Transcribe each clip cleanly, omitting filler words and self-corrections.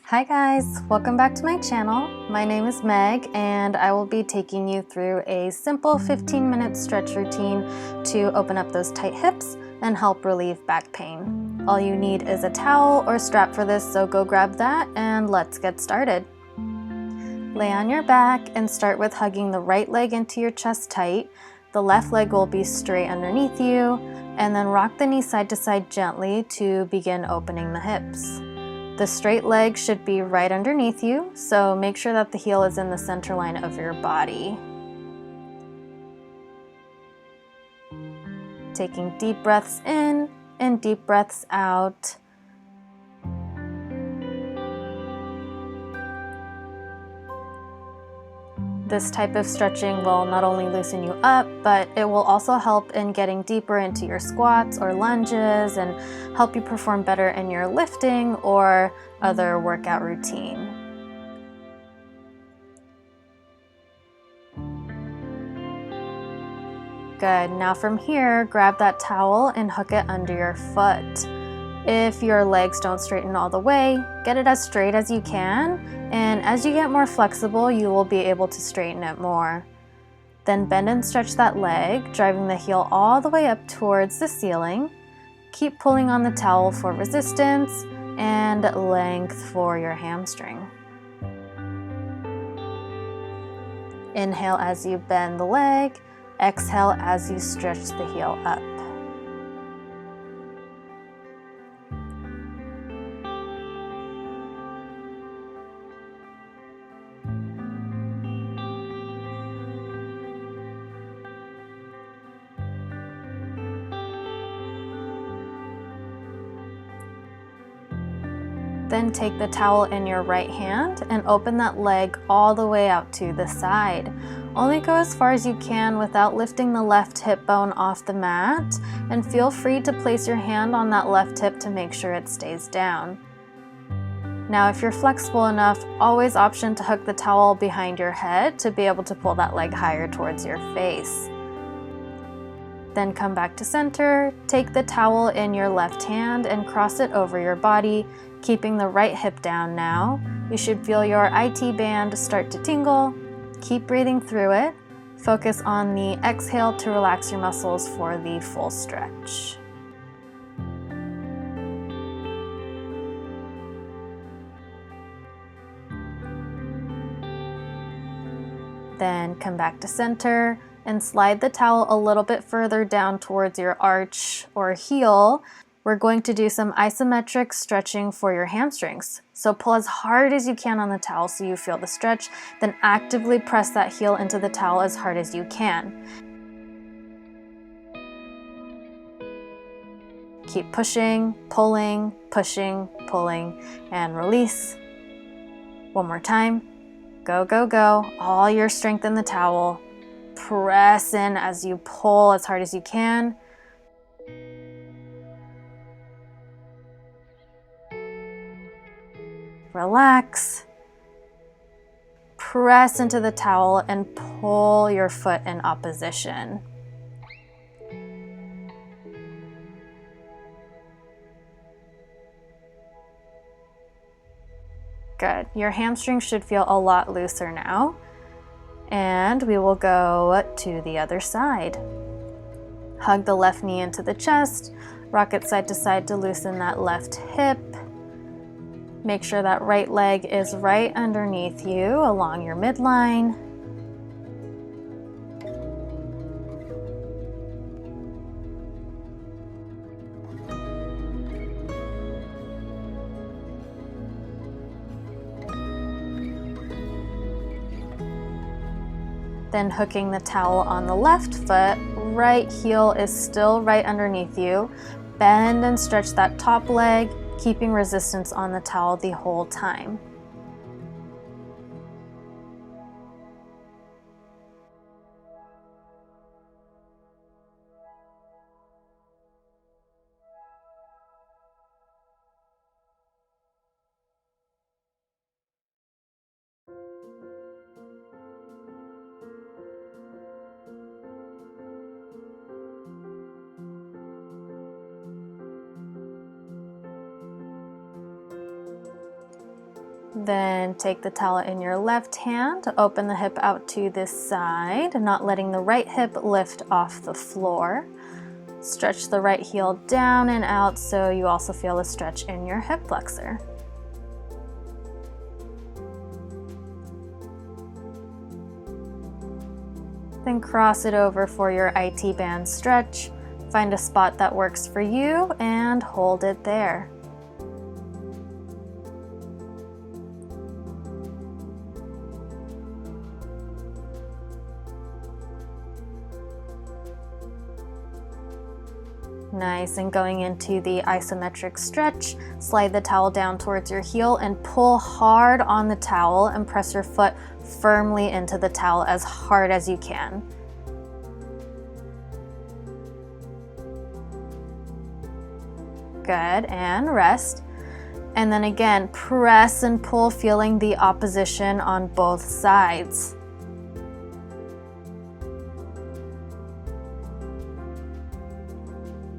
Hi guys, welcome back to my channel. My name is Meg and I will be taking you through a simple 15-minute stretch routine to open up those tight hips and help relieve back pain. All you need is a towel or strap for this, so go grab that and let's get started. Lay on your back and start with hugging the right leg into your chest tight. The left leg will be straight underneath you, and then rock the knee side to side gently to begin opening the hips. The straight leg should be right underneath you, so make sure that the heel is in the center line of your body. Taking deep breaths in and deep breaths out. This type of stretching will not only loosen you up, but it will also help in getting deeper into your squats or lunges and help you perform better in your lifting or other workout routine. Good. Now from here, grab that towel and hook it under your foot. If your legs don't straighten all the way, get it as straight as you can, and as you get more flexible, you will be able to straighten it more. Then bend and stretch that leg, driving the heel all the way up towards the ceiling. Keep pulling on the towel for resistance and length for your hamstring. Inhale as you bend the leg, exhale as you stretch the heel up. Then take the towel in your right hand and open that leg all the way out to the side. Only go as far as you can without lifting the left hip bone off the mat, and feel free to place your hand on that left hip to make sure it stays down. Now, if you're flexible enough, always option to hook the towel behind your head to be able to pull that leg higher towards your face. Then come back to center, take the towel in your left hand and cross it over your body, keeping the right hip down now. You should feel your IT band start to tingle. Keep breathing through it. Focus on the exhale to relax your muscles for the full stretch. Then come back to center and slide the towel a little bit further down towards your arch or heel. We're going to do some isometric stretching for your hamstrings. So pull as hard as you can on the towel so you feel the stretch, then actively press that heel into the towel as hard as you can. Keep pushing, pulling, and release. One more time. Go, go, go. All your strength in the towel. Press in as you pull as hard as you can. Relax. Press into the towel and pull your foot in opposition. Good. Your hamstrings should feel a lot looser now. And we will go to the other side. Hug the left knee into the chest, rock it side to side to loosen that left hip. Make sure that right leg is right underneath you along your midline. Then hooking the towel on the left foot, right heel is still right underneath you. Bend and stretch that top leg, keeping resistance on the towel the whole time. Then take the towel in your left hand, open the hip out to this side, not letting the right hip lift off the floor. Stretch the right heel down and out so you also feel a stretch in your hip flexor. Then cross it over for your IT band stretch. Find a spot that works for you and hold it there. Nice, and going into the isometric stretch, slide the towel down towards your heel and pull hard on the towel and press your foot firmly into the towel as hard as you can. Good, and rest. And then again, press and pull, feeling the opposition on both sides.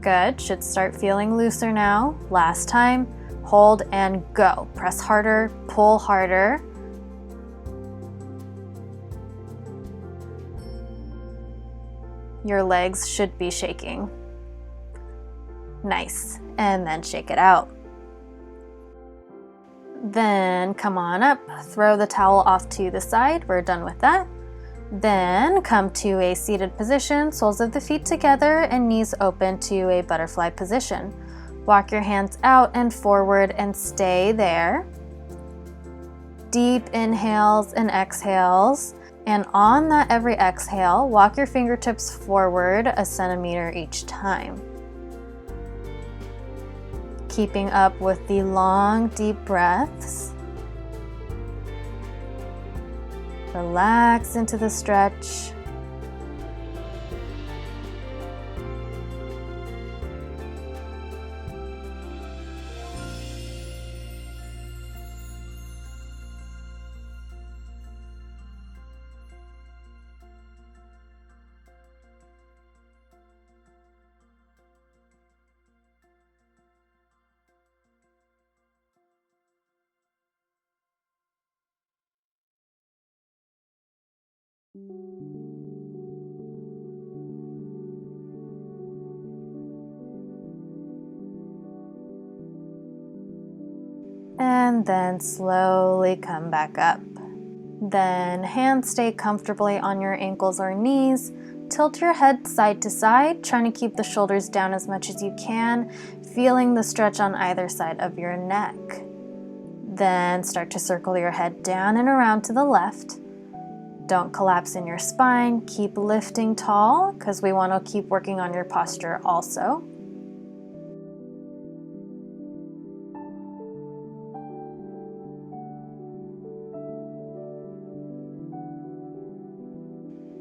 Good, should start feeling looser now. Last time, hold and go. Press harder, pull harder. Your legs should be shaking. Nice, and then shake it out. Then come on up, throw the towel off to the side. We're done with that. Then come to a seated position, soles of the feet together and knees open to a butterfly position. Walk your hands out and forward and stay there. Deep inhales and exhales. And on that every exhale, walk your fingertips forward 1 centimeter each time. Keeping up with the long, deep breaths. Relax into the stretch. And then slowly come back up. Then hands stay comfortably on your ankles or knees. Tilt your head side to side, trying to keep the shoulders down as much as you can, feeling the stretch on either side of your neck. Then start to circle your head down and around to the left. Don't collapse in your spine. Keep lifting tall because we want to keep working on your posture also.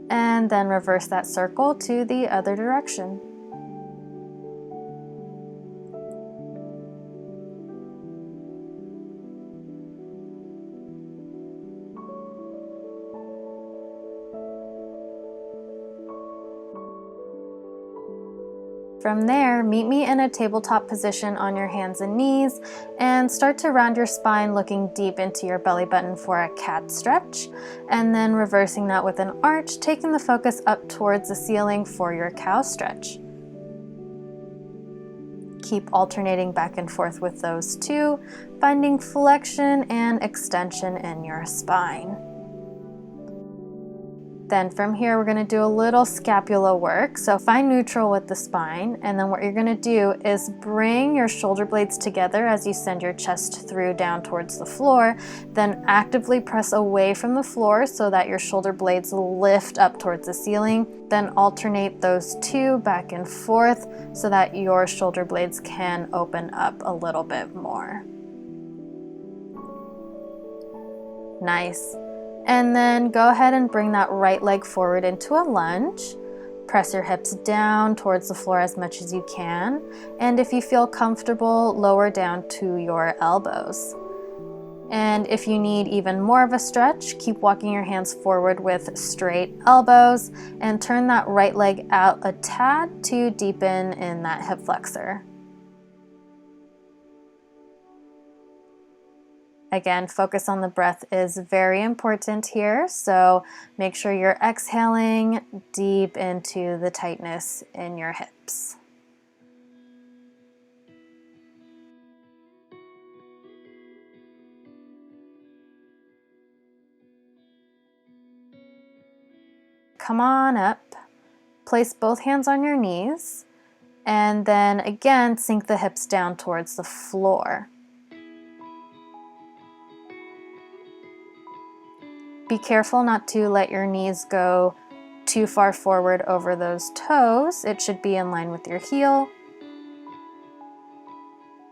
And then reverse that circle to the other direction. From there, meet me in a tabletop position on your hands and knees and start to round your spine, looking deep into your belly button for a cat stretch, and then reversing that with an arch, taking the focus up towards the ceiling for your cow stretch. Keep alternating back and forth with those two, finding flexion and extension in your spine. Then from here, we're going to do a little scapula work. So find neutral with the spine. And then what you're going to do is bring your shoulder blades together as you send your chest through down towards the floor. Then actively press away from the floor so that your shoulder blades lift up towards the ceiling. Then alternate those two back and forth so that your shoulder blades can open up a little bit more. Nice. And then go ahead and bring that right leg forward into a lunge. Press your hips down towards the floor as much as you can. And if you feel comfortable, lower down to your elbows. And if you need even more of a stretch, keep walking your hands forward with straight elbows and turn that right leg out a tad to deepen in that hip flexor. Again, focus on the breath is very important here, so make sure you're exhaling deep into the tightness in your hips. Come on up, place both hands on your knees, and then again sink the hips down towards the floor. Be careful not to let your knees go too far forward over those toes. It should be in line with your heel.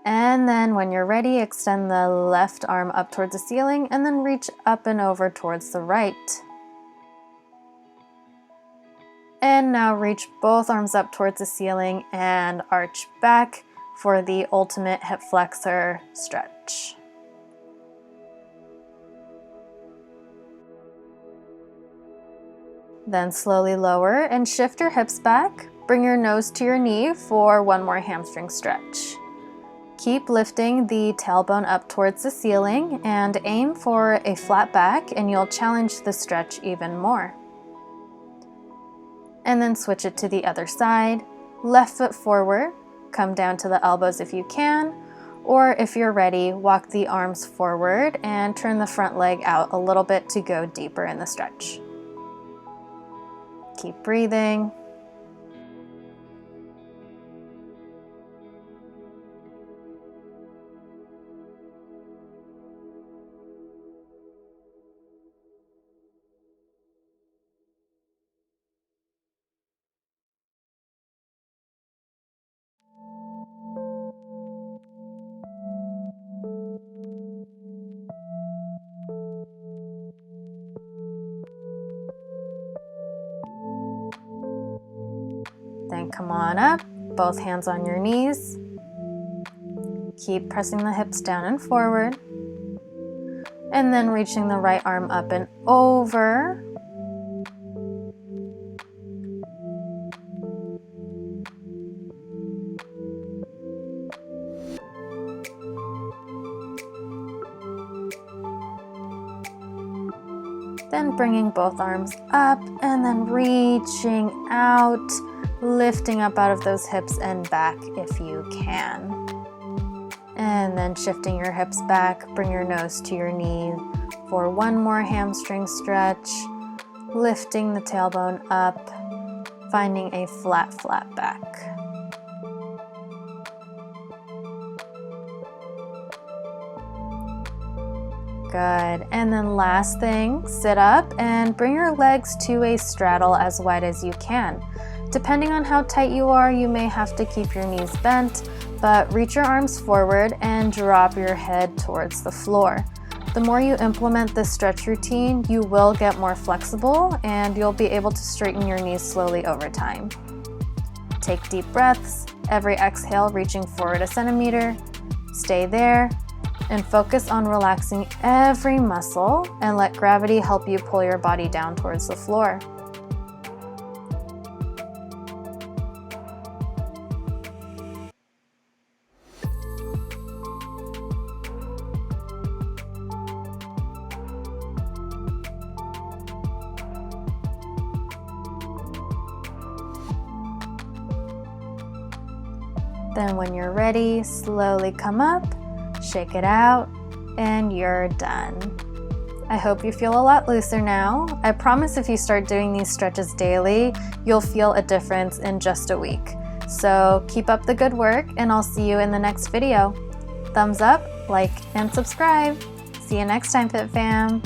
And then when you're ready, extend the left arm up towards the ceiling and then reach up and over towards the right. And now reach both arms up towards the ceiling and arch back for the ultimate hip flexor stretch. Then slowly lower and shift your hips back. Bring your nose to your knee for one more hamstring stretch. Keep lifting the tailbone up towards the ceiling and aim for a flat back, and you'll challenge the stretch even more. And then switch it to the other side. Left foot forward, come down to the elbows if you can, or if you're ready, walk the arms forward and turn the front leg out a little bit to go deeper in the stretch. Keep breathing. Then come on up, both hands on your knees. Keep pressing the hips down and forward. And then reaching the right arm up and over. Then bringing both arms up and then reaching out, lifting up out of those hips and back if you can. And then shifting your hips back, bring your nose to your knee for one more hamstring stretch, lifting the tailbone up, finding a flat back. Good. And then last thing, sit up and bring your legs to a straddle as wide as you can. Depending on how tight you are, you may have to keep your knees bent, but reach your arms forward and drop your head towards the floor. The more you implement this stretch routine, you will get more flexible and you'll be able to straighten your knees slowly over time. Take deep breaths, every exhale reaching forward a centimeter. Stay there and focus on relaxing every muscle and let gravity help you pull your body down towards the floor. Then when you're ready, slowly come up, shake it out, and you're done. I hope you feel a lot looser now. I promise if you start doing these stretches daily, you'll feel a difference in just a week. So keep up the good work, and I'll see you in the next video. Thumbs up, like, and subscribe. See you next time, Fit Fam.